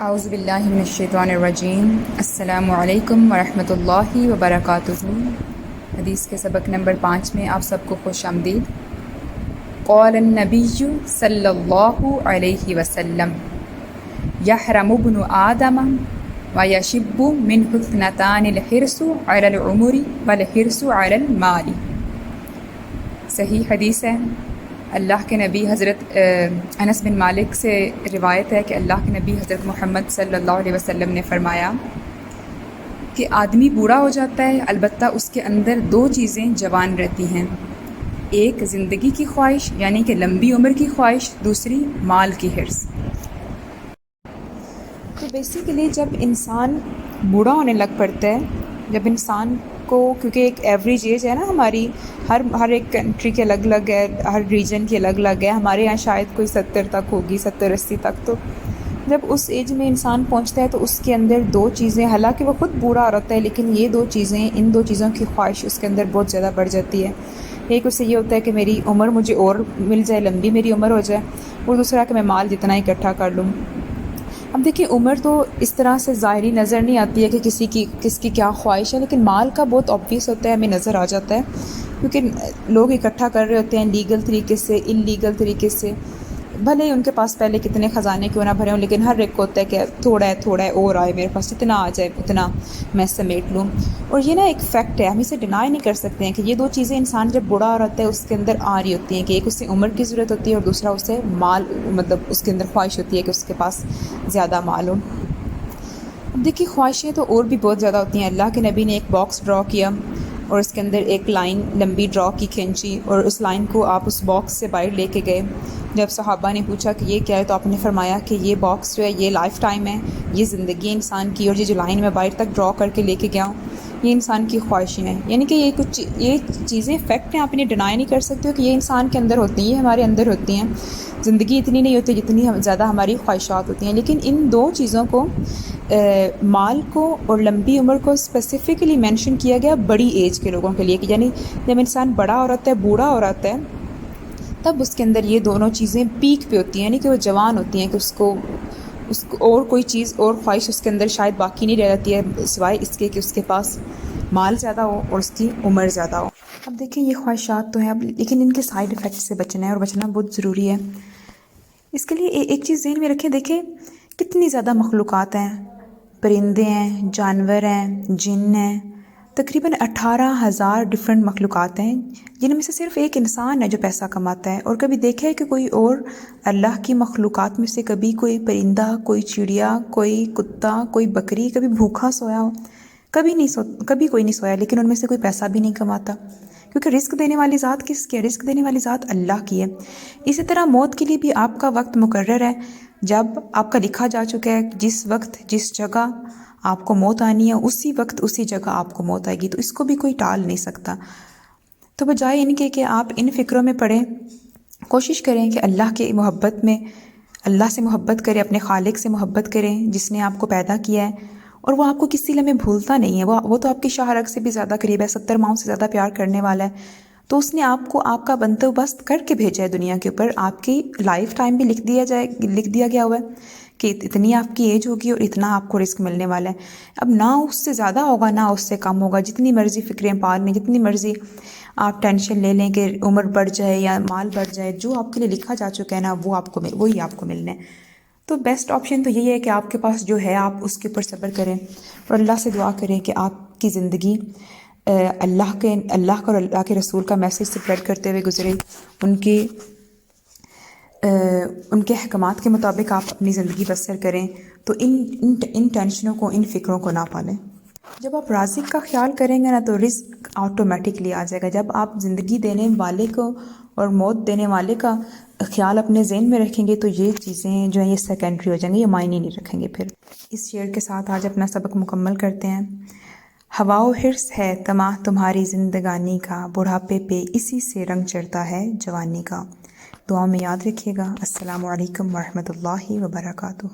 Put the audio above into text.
اعوذ باللہ من الشیطان الرجیم۔ السلام علیکم ورحمۃ اللہ وبرکاتہ۔ حدیث کے سبق نمبر 5 میں آپ سب کو خوش آمدید۔ قال النبی صلی اللہ علیہ وسلم یحرم ابن آدم ویشب منہ اثنتان الحرص علی العمر والحرص علی المال۔ صحیح حدیث ہے۔ اللہ کے نبی حضرت انس بن مالک سے روایت ہے کہ اللہ کے نبی حضرت محمد صلی اللہ علیہ وسلم نے فرمایا کہ آدمی بوڑھا ہو جاتا ہے، البتہ اس کے اندر 2 چیزیں جوان رہتی ہیں، ایک زندگی کی خواہش یعنی کہ لمبی عمر کی خواہش، دوسری مال کی حرص۔ تو بیسیکلی جب انسان بوڑھا ہونے لگ پڑتا ہے، جب انسان کو، کیونکہ ایک ایوریج ایج ہے نا ہماری، ہر ایک کنٹری کے الگ الگ ہے، ہر ریجن کی الگ الگ ہے، ہمارے یہاں شاید کوئی 70 تک ہوگی، 70-80 تک۔ تو جب اس ایج میں انسان پہنچتا ہے تو اس کے اندر 2 چیزیں، حالانکہ وہ خود بوڑھا ہوتا ہے لیکن یہ 2 چیزیں، ان 2 چیزوں کی خواہش اس کے اندر بہت زیادہ بڑھ جاتی ہے۔ ایک اس سے یہ ہوتا ہے کہ میری عمر مجھے اور مل جائے، لمبی میری عمر ہو جائے، اور دوسرا کہ میں مال جتنا اکٹھا کر لوں۔ اب دیکھیں، عمر تو اس طرح سے ظاہری نظر نہیں آتی ہے کہ کس کی کیا خواہش ہے، لیکن مال کا بہت آبویس ہوتا ہے، ہمیں نظر آ جاتا ہے، کیونکہ لوگ اکٹھا کر رہے ہوتے ہیں لیگل طریقے سے، ان لیگل طریقے سے، بھلے ہی ان کے پاس پہلے کتنے خزانے کیوں نہ بھرے ہوں، لیکن ہر ایک کو ہوتا ہے کہ تھوڑا ہے اور آئے میرے پاس، اتنا آ جائے اتنا میں سمیٹ لوں۔ اور یہ نا ایک فیکٹ ہے، ہم اسے ڈینائی نہیں کر سکتے ہیں کہ یہ 2 چیزیں انسان جب بوڑھا رہتا ہے اس کے اندر آ رہی ہوتی ہیں، کہ ایک اسے عمر کی ضرورت ہوتی ہے اور دوسرا اسے مال، مطلب اس کے اندر خواہش ہوتی ہے کہ اس کے پاس زیادہ مال ہو۔ اب دیکھیے، خواہشیں تو اور بھی بہت زیادہ ہوتی ہیں۔ اللہ کے نبی نے ایک باکس ڈرا کیا اور اس کے اندر ایک لائن لمبی ڈرا کی، کھینچی، اور اس لائن کو آپ اس باکس سے باہر لے کے گئے۔ جب صحابہ نے پوچھا کہ یہ کیا ہے تو آپ نے فرمایا کہ یہ باکس جو ہے یہ لائف ٹائم ہے، یہ زندگی ہے انسان کی، اور یہ جو لائن میں باہر تک ڈرا کر کے لے کے گیا ہوں یہ انسان کی خواہشیں ہیں۔ یعنی کہ یہ چیزیں فیکٹ ہیں، آپ انہیں ڈینائی نہیں کر سکتے ہو کہ یہ انسان کے اندر ہوتی ہیں، یہ ہمارے اندر ہوتی ہیں۔ زندگی اتنی نہیں ہوتی جتنی زیادہ ہماری خواہشات ہوتی ہیں، لیکن ان 2 چیزوں کو، مال کو اور لمبی عمر کو اسپیسیفکلی مینشن کیا گیا بڑی ایج کے لوگوں کے لیے، کہ یعنی جب انسان بڑا ہو رہتا ہے، بوڑھا ہو رہتا ہے، تب اس کے اندر یہ دونوں چیزیں پیک پہ ہوتی ہیں، یعنی کہ وہ جوان ہوتی ہیں، کہ اس کو اور کوئی چیز اور خواہش اس کے اندر شاید باقی نہیں رہ جاتی ہے سوائے اس کے کہ اس کے پاس مال زیادہ ہو اور اس کی عمر زیادہ ہو۔ اب دیکھیں، یہ خواہشات تو ہیں، لیکن ان کے سائیڈ ایفیکٹ سے بچنا ہے، اور بچنا بہت ضروری ہے۔ اس کے لیے ایک چیز ذہن میں رکھیں، دیکھیں کتنی زیادہ مخلوقات ہیں، پرندے ہیں، جانور ہیں، جن ہیں، تقریباً 18,000 ڈفرینٹ مخلوقات ہیں، جن میں سے صرف ایک انسان ہے جو پیسہ کماتا ہے۔ اور کبھی دیکھا ہے کہ کوئی اور اللہ کی مخلوقات میں سے کبھی کوئی پرندہ، کوئی چڑیا، کوئی کتا، کوئی بکری کبھی بھوکا سویا ہو؟ کبھی کوئی نہیں سویا، لیکن ان میں سے کوئی پیسہ بھی نہیں کماتا، کیونکہ رزق دینے والی ذات کس کی ہے؟ رزق دینے والی ذات اللہ کی ہے۔ اسی طرح موت کے لیے بھی آپ کا وقت مقرر ہے، جب آپ کا لکھا جا چکا ہے جس وقت جس جگہ آپ کو موت آنی ہے، اسی وقت اسی جگہ آپ کو موت آئے گی، تو اس کو بھی کوئی ٹال نہیں سکتا۔ تو بجائے ان کے کہ آپ ان فکروں میں پڑیں، کوشش کریں کہ اللہ کے محبت میں، اللہ سے محبت کریں، اپنے خالق سے محبت کریں جس نے آپ کو پیدا کیا ہے، اور وہ آپ کو کسی لمحے بھولتا نہیں ہے، وہ تو آپ کی شاہ رگ سے بھی زیادہ قریب ہے، 70 ماؤں سے زیادہ پیار کرنے والا ہے۔ تو اس نے آپ کو آپ کا بندوبست کر کے بھیجا ہے دنیا کے اوپر، آپ کی لائف ٹائم بھی لکھ دیا گیا ہوا ہے کہ اتنی آپ کی ایج ہوگی اور اتنا آپ کو رزق ملنے والا ہے۔ اب نہ اس سے زیادہ ہوگا نہ اس سے کم ہوگا، جتنی مرضی فکریں پال لیں، جتنی مرضی آپ ٹینشن لے لیں کہ عمر بڑھ جائے یا مال بڑھ جائے، جو آپ کے لیے لکھا جا چکا ہے نا وہی آپ کو ملنا ہے۔ تو بیسٹ آپشن تو یہی ہے کہ آپ کے پاس جو ہے آپ اس کے اوپر صبر کریں، اور اللہ سے دعا کریں کہ آپ کی زندگی اللہ کا اور اللہ کے رسول کا میسیج سپریڈ کرتے ہوئے گزرے، ان کے احکامات کے مطابق آپ اپنی زندگی بسر کریں، تو ان ٹینشنوں کو، ان فکروں کو نہ پالیں۔ جب آپ رازق کا خیال کریں گے نا تو رزق آٹومیٹکلی آ جائے گا۔ جب آپ زندگی دینے والے کو اور موت دینے والے کا خیال اپنے ذہن میں رکھیں گے تو یہ چیزیں جو ہیں یہ سیکنڈری ہو جائیں گی، یہ معنی نہیں رکھیں گے پھر۔ اس شعر کے ساتھ آج اپنا سبق مکمل کرتے ہیں۔ ہوا و حرص ہے طمع تمہاری زندگانی کا، بڑھاپے پہ اسی سے رنگ چڑھتا ہے جوانی کا۔ دعا میں یاد رکھیے گا۔ السلام علیکم ورحمۃ اللہ وبرکاتہ۔